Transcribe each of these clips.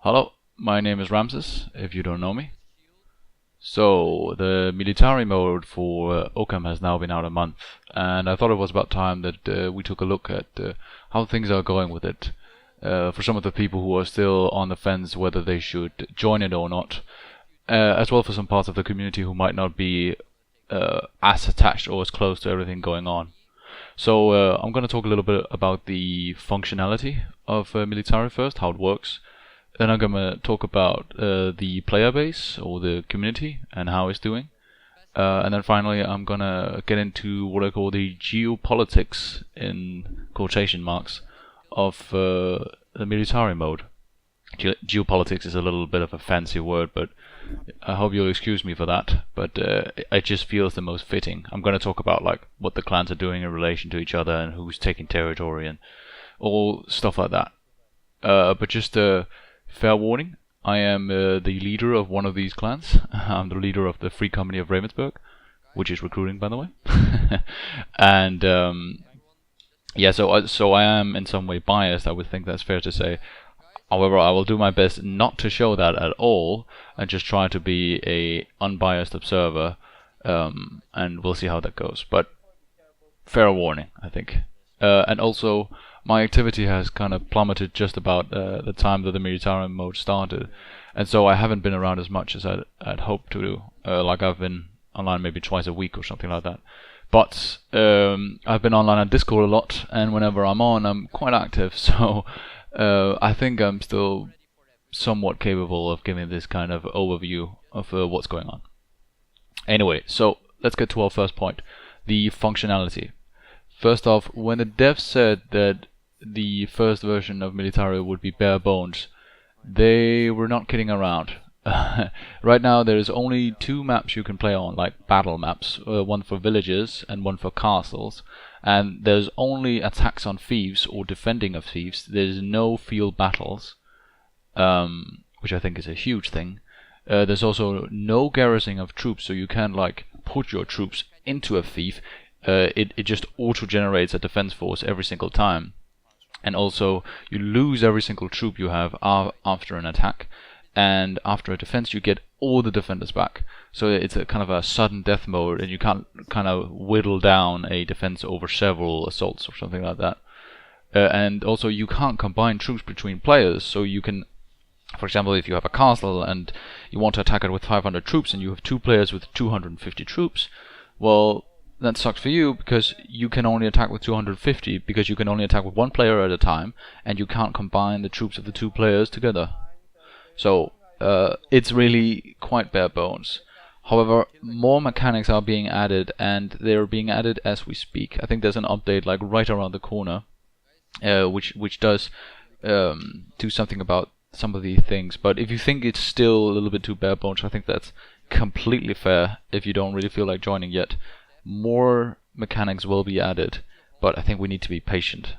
Hello, my name is Ramses, if you don't know me. So, the Militari mode for Okam has now been out a month, and I thought it was about time that we took a look at how things are going with it. For some of the people who are still on the fence whether they should join it or not, as well for some parts of the community who might not be as attached or as close to everything going on. So, I'm going to talk a little bit about the functionality of Militari first, how it works. Then I'm gonna talk about the player base or the community and how it's doing. And then finally I'm gonna get into what I call the geopolitics in quotation marks of the military mode. Geopolitics is a little bit of a fancy word, but I hope you'll excuse me for that. But it just feels the most fitting. I'm gonna talk about like what the clans are doing in relation to each other and who's taking territory and all stuff like that. But just fair warning, I am the leader of one of these clans. I'm the leader of the Free Company of Ravensburg, which is recruiting, by the way. And yeah, so I am in some way biased. I would think that's fair to say. However, I will do my best not to show that at all, and just try to be a unbiased observer. And we'll see how that goes. But fair warning, I think. And also, my activity has kind of plummeted just about the time that the Militari mode started, and so I haven't been around as much as I'd hoped to do. Like I've been online maybe twice a week or something like that. But I've been online on Discord a lot, and whenever I'm on, I'm quite active. So I think I'm still somewhat capable of giving this kind of overview of what's going on. Anyway, so let's get to our first point, the functionality. First off, when the devs said that the first version of Militari would be bare bones, they were not kidding around. Right now there's only two maps you can play on, like battle maps, one for villages and one for castles, and there's only attacks on thieves or defending of thieves. There's no field battles, which I think is a huge thing. There's also no garrisoning of troops, so you can't like put your troops into a thief. It just auto-generates a defense force every single time. And also, you lose every single troop you have after an attack, and after a defense you get all the defenders back. So it's a kind of a sudden death mode, and you can't kind of whittle down a defense over several assaults or something like that. And also, you can't combine troops between players, so you can, for example, if you have a castle and you want to attack it with 500 troops and you have two players with 250 troops, well, that sucks for you because you can only attack with 250 because you can only attack with one player at a time, and you can't combine the troops of the two players together. So it's really quite bare bones. However, more mechanics are being added, and they're being added as we speak. I think there's an update like right around the corner, which does do something about some of these things. But if you think it's still a little bit too bare bones, I think that's completely fair if you don't really feel like joining yet. More mechanics will be added, but I think we need to be patient.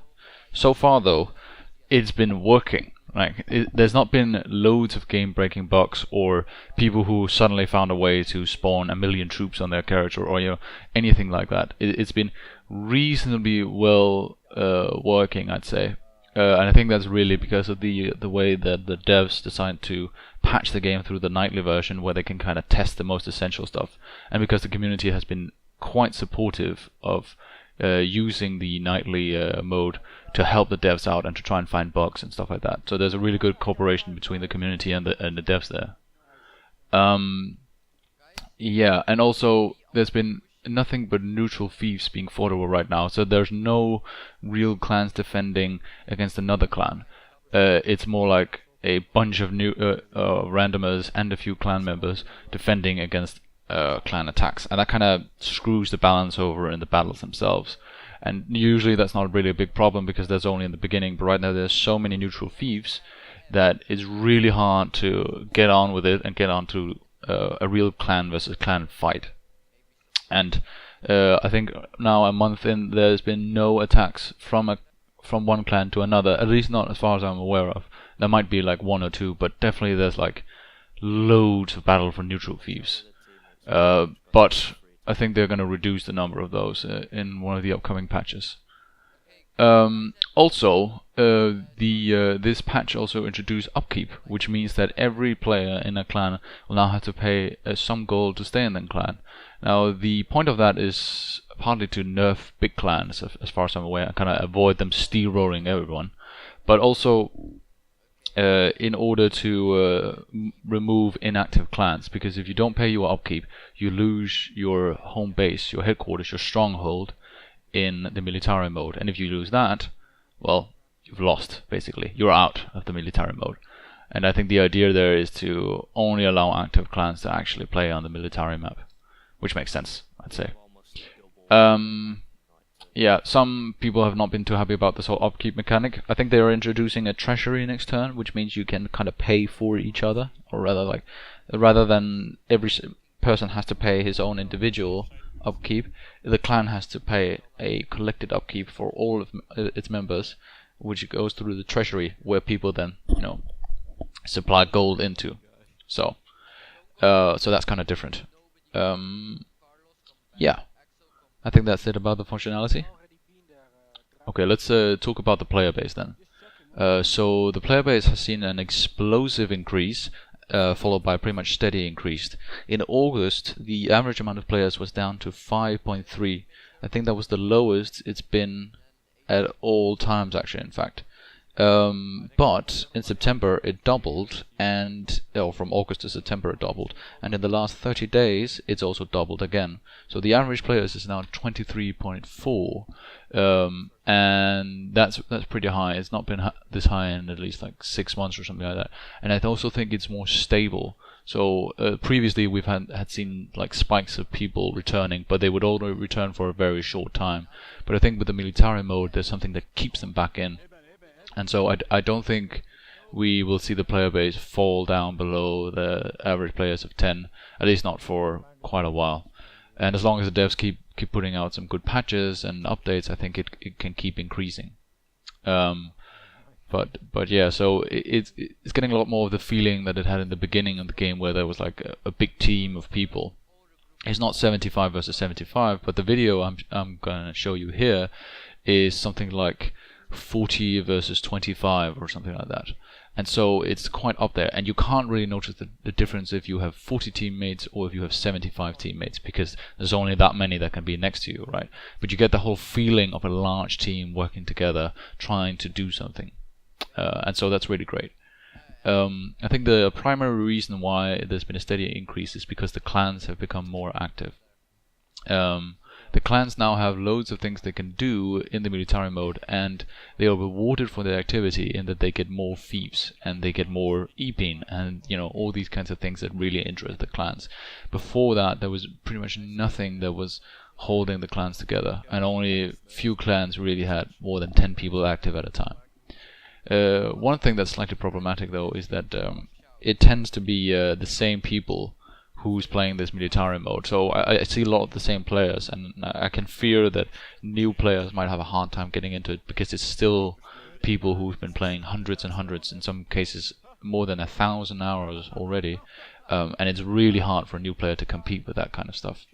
So far though, it's been working. There's not been loads of game-breaking bugs or people who suddenly found a way to spawn a million troops on their character, or anything like that. It's been reasonably well working, I'd say. And I think that's really because of the way that the devs decided to patch the game through the nightly version, where they can kind of test the most essential stuff, and because the community has been quite supportive of using the nightly mode to help the devs out and to try and find bugs and stuff like that. So there's a really good cooperation between the community and the devs there. Yeah, and also there's been nothing but neutral thieves being fought over right now, so there's no real clans defending against another clan. It's more like a bunch of new randomers and a few clan members defending against clan attacks, and that kind of screws the balance over in the battles themselves. And usually that's not really a big problem because that's only in the beginning, but right now there's so many neutral thieves that it's really hard to get on with it and get on to a real clan versus clan fight. And I think now a month in, there's been no attacks from one clan to another, at least not as far as I'm aware of. There might be like one or two, but definitely there's like loads of battle for neutral thieves. But I think they're going to reduce the number of those in one of the upcoming patches. Also, this patch also introduced upkeep, which means that every player in a clan will now have to pay some gold to stay in the clan. Now, the point of that is partly to nerf big clans, as far as I'm aware, and kind of avoid them steamrolling everyone, but also in order to remove inactive clans, because if you don't pay your upkeep, you lose your home base, your headquarters, your stronghold in the military mode, and if you lose that, well, you've lost, basically. You're out of the military mode. And I think the idea there is to only allow active clans to actually play on the military map, which makes sense, I'd say. Yeah, some people have not been too happy about this whole upkeep mechanic. I think they are introducing a treasury next turn, which means you can kind of pay for each other, or rather than every person has to pay his own individual upkeep, the clan has to pay a collected upkeep for all of its members, which goes through the treasury, where people then, supply gold into. So that's kind of different. Yeah, I think that's it about the functionality. Okay, let's talk about the player base then. So the player base has seen an explosive increase, followed by pretty much steady increase. In August, the average amount of players was down to 5.3. I think that was the lowest it's been at all times, actually, in fact. But in September it doubled, and from August to September it doubled, and in the last 30 days it's also doubled again. So the average players is now 23.4, and that's pretty high. It's not been this high in at least like 6 months or something like that. And I also think it's more stable. So previously we've had seen like spikes of people returning, but they would only return for a very short time. But I think with the military mode, there's something that keeps them back in. And so I don't think we will see the player base fall down below the average players of 10, at least not for quite a while. And as long as the devs keep putting out some good patches and updates, I think it can keep increasing. But yeah, so it's getting a lot more of the feeling that it had in the beginning of the game, where there was like a big team of people. It's not 75 versus 75, but the video I'm going to show you here is something like 40 versus 25 or something like that. And so it's quite up there, and you can't really notice the difference if you have 40 teammates or if you have 75 teammates, because there's only that many that can be next to you, right? But you get the whole feeling of a large team working together, trying to do something. And so that's really great. I think the primary reason why there's been a steady increase is because the clans have become more active. The clans now have loads of things they can do in the military mode, and they are rewarded for their activity in that they get more fiefs and they get more epine and all these kinds of things that really interest the clans. Before that, there was pretty much nothing that was holding the clans together, and only few clans really had more than 10 people active at a time. One thing that's slightly problematic though is that it tends to be the same people who's playing this military mode. So I see a lot of the same players, and I can fear that new players might have a hard time getting into it, because it's still people who've been playing hundreds and hundreds, in some cases more than 1,000 hours already, and it's really hard for a new player to compete with that kind of stuff.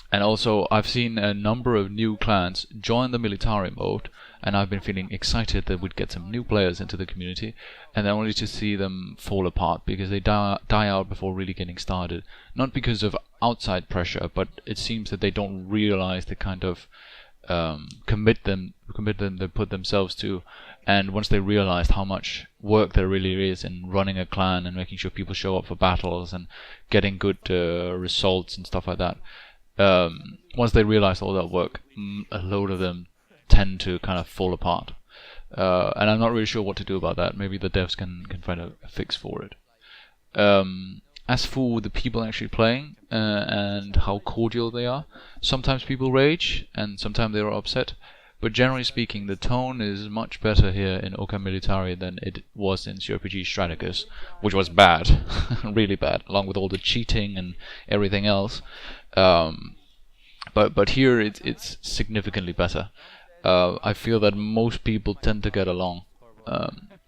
And also, I've seen a number of new clans join the military mode, and I've been feeling excited that we'd get some new players into the community, and then only to see them fall apart because they die out before really getting started. Not because of outside pressure, but it seems that they don't realize the kind of commitment they put themselves to, and once they realized how much work there really is in running a clan and making sure people show up for battles and getting good results and stuff like that, once they realize all that work, a load of them tend to kind of fall apart. And I'm not really sure what to do about that. Maybe the devs can find a fix for it. As for the people actually playing and how cordial they are, sometimes people rage and sometimes they are upset. But generally speaking, the tone is much better here in Okam Militari than it was in CRPG Strategos, which was bad, really bad, along with all the cheating and everything else. But here it's significantly better. I feel that most people tend to get along,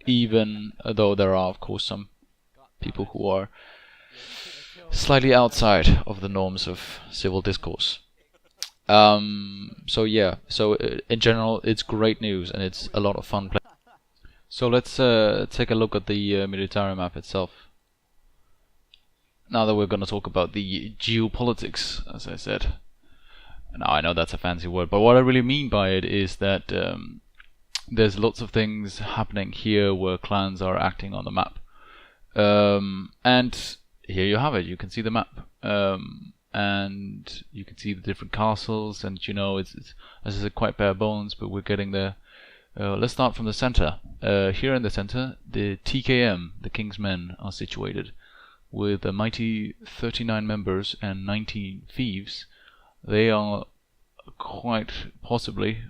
even though there are of course some people who are slightly outside of the norms of civil discourse. So yeah, so in general, it's great news and it's a lot of fun playing. So let's take a look at the Militari map itself. Now that we're going to talk about the geopolitics, as I said. Now I know that's a fancy word, but what I really mean by it is that there's lots of things happening here where clans are acting on the map. And here you have it, you can see the map. And you can see the different castles, and you know, it's as I said, quite bare bones, but we're getting there. Let's start from the center. Here in the center, the TKM, the King's Men, are situated with a mighty 39 members and 19 thieves. They are quite possibly,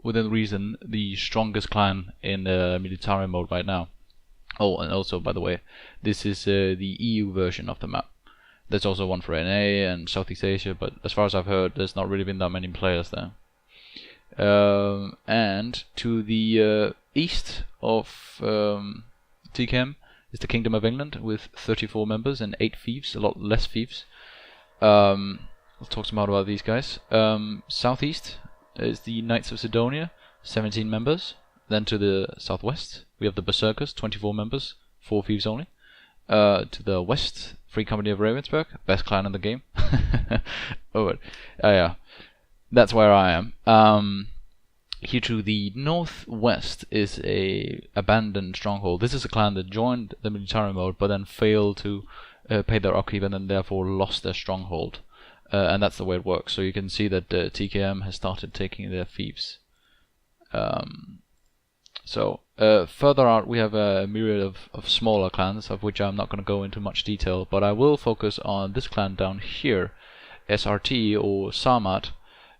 within reason, the strongest clan in Militari mode right now. Oh, and also, by the way, this is the EU version of the map. There's also one for NA and Southeast Asia, but as far as I've heard, there's not really been that many players there. And to the east of TKM is the Kingdom of England with 34 members and 8 thieves, a lot less thieves. I'll talk some more about these guys. Southeast is the Knights of Sidonia, 17 members. Then to the southwest, we have the Berserkers, 24 members, 4 thieves only. To the west, Free Company of Ravensburg, best clan in the game. Yeah, that's where I am. Here to the northwest is a abandoned stronghold. This is a clan that joined the Militari mode, but then failed to pay their upkeep and then therefore lost their stronghold. And that's the way it works. So you can see that TKM has started taking their thieves. Further out we have a myriad of smaller clans, of which I'm not going to go into much detail, but I will focus on this clan down here, SRT or Sarmat,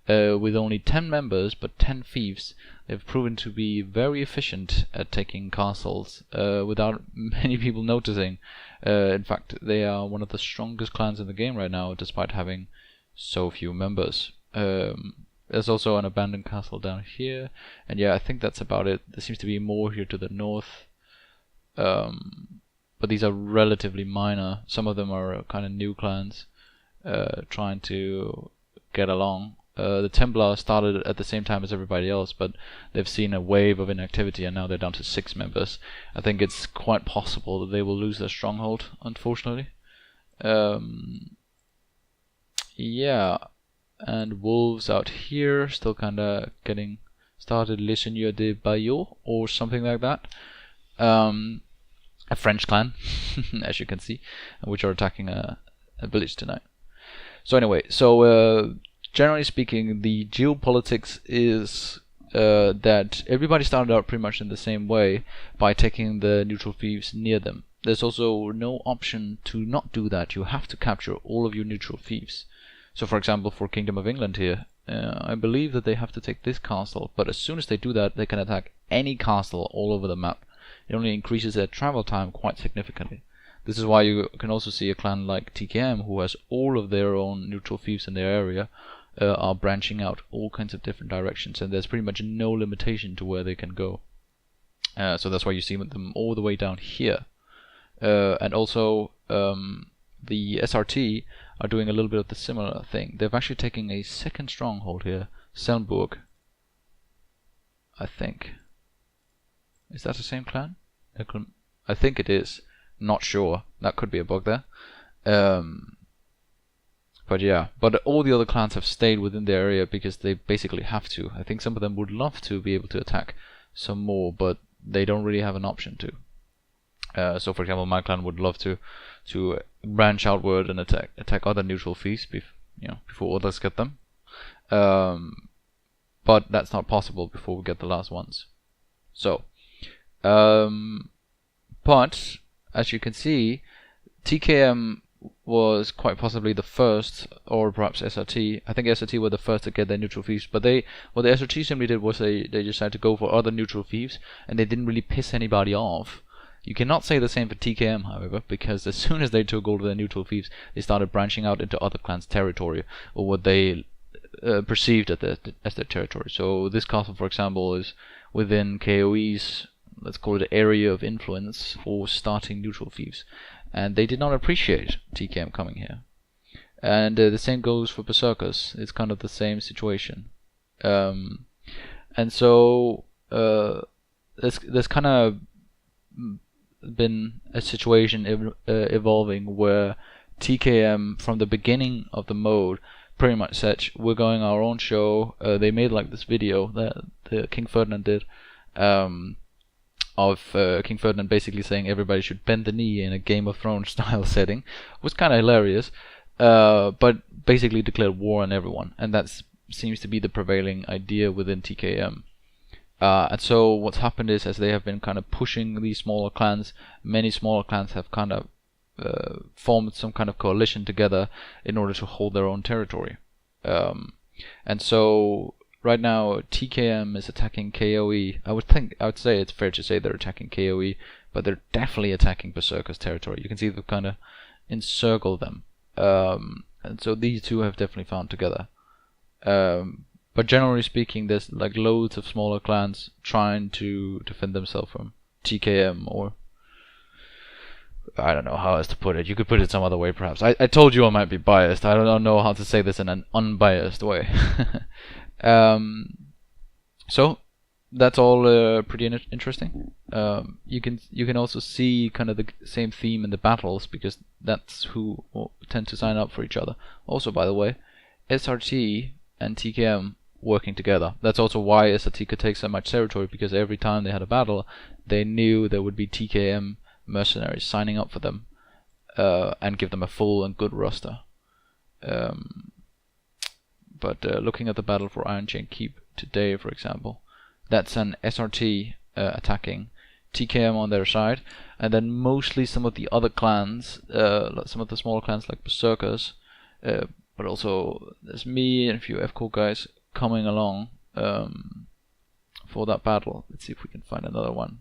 with only 10 members but 10 thieves. They've proven to be very efficient at taking castles without many people noticing. In fact, they are one of the strongest clans in the game right now, despite having so few members. There's also an abandoned castle down here, and yeah, I think that's about it. There seems to be more here to the north, but these are relatively minor. Some of them are kind of new clans trying to get along. The Templar started at the same time as everybody else, but they've seen a wave of inactivity and now they're down to 6 members. I think it's quite possible that they will lose their stronghold, unfortunately. Yeah. And Wolves out here, still kinda getting started. Les Seigneurs de Bayeux, or something like that. A French clan, as you can see, which are attacking a village tonight. So anyway, generally speaking, the geopolitics is that everybody started out pretty much in the same way, by taking the neutral thieves near them. There's also no option to not do that. You have to capture all of your neutral thieves. So for example, for Kingdom of England here, I believe that they have to take this castle, but as soon as they do that, they can attack any castle all over the map. It only increases their travel time quite significantly. This is why you can also see a clan like TKM, who has all of their own neutral thieves in their area, are branching out all kinds of different directions, and there's pretty much no limitation to where they can go. So that's why you see them all the way down here. And also, the SRT are doing a little bit of the similar thing. They've actually taken a second stronghold here, Selmburg, I think. Is that the same clan? I think it is. Not sure. That could be a bug there. But yeah, but all the other clans have stayed within their area because they basically have to. I think some of them would love to be able to attack some more, but they don't really have an option to. So for example, my clan would love to branch outward and attack other neutral thieves before others get them. But that's not possible before we get the last ones. So, but as you can see, TKM was quite possibly the first, or perhaps SRT. I think SRT were the first to get their neutral thieves, but what the SRT simply did was they decided to go for other neutral thieves, and they didn't really piss anybody off. You cannot say the same for TKM, however, because as soon as they took all of their neutral thieves, they started branching out into other clans' territory, or what they perceived as their territory. So this castle, for example, is within KOE's, let's call it, area of influence for starting neutral thieves, and they did not appreciate TKM coming here. And the same goes for Berserkers. It's kind of the same situation. And so there's kind of been a situation evolving where TKM from the beginning of the mode pretty much said we're going our own show. They made like this video that King Ferdinand did of King Ferdinand basically saying everybody should bend the knee in a Game of Thrones style setting. It was kind of hilarious, but basically declared war on everyone, and that seems to be the prevailing idea within TKM. And so what's happened is, as they have been kind of pushing these smaller clans, many smaller clans have kind of formed some kind of coalition together in order to hold their own territory. And so right now TKM is attacking KOE. I would say it's fair to say they're attacking KOE, but they're definitely attacking Berserker's territory. You can see they've kind of encircled them. And so these two have definitely found together. But generally speaking, there's like loads of smaller clans trying to defend themselves from TKM, or I don't know how else to put it. You could put it some other way, perhaps. I told you I might be biased. I don't know how to say this in an unbiased way. So that's all pretty interesting. You can also see kind of the same theme in the battles, because that's who tend to sign up for each other. Also, by the way, SRT and TKM working together. That's also why SRT could take so much territory, because every time they had a battle, they knew there would be TKM mercenaries signing up for them and give them a full and good roster. But looking at the battle for Iron Chain Keep today, for example, that's an SRT attacking TKM on their side, and then mostly some of the other clans, some of the smaller clans like Berserkers, but also there's me and a few FCO guys coming along for that battle. Let's see if we can find another one.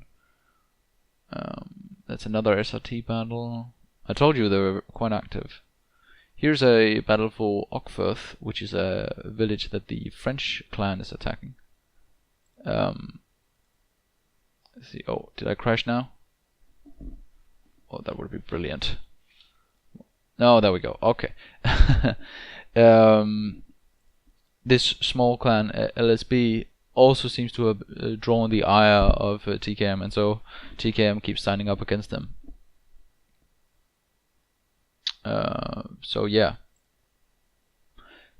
That's another SRT battle. I told you they were quite active. Here's a battle for Okfirth, which is a village that the French clan is attacking. Let's see. Oh, did I crash now? Oh, that would be brilliant. No, there we go. Okay. This small clan, LSB, also seems to have drawn the ire of TKM, and so TKM keeps signing up against them. So yeah,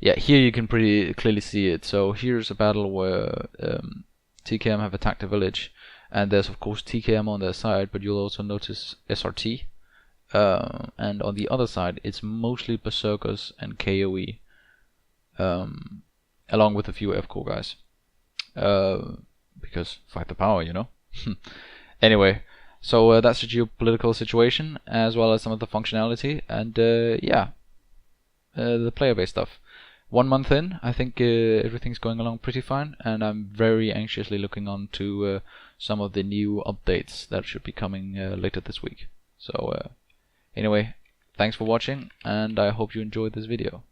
here you can pretty clearly see it. So here's a battle where TKM have attacked a village, and there's of course TKM on their side, but you'll also notice SRT, and on the other side it's mostly Berserkers and KOE, along with a few FCO guys, because fight the power, you know. Anyway, so that's the geopolitical situation, as well as some of the functionality, and the player base stuff. 1 month in, I think everything's going along pretty fine, and I'm very anxiously looking on to some of the new updates that should be coming later this week. So anyway, thanks for watching, and I hope you enjoyed this video.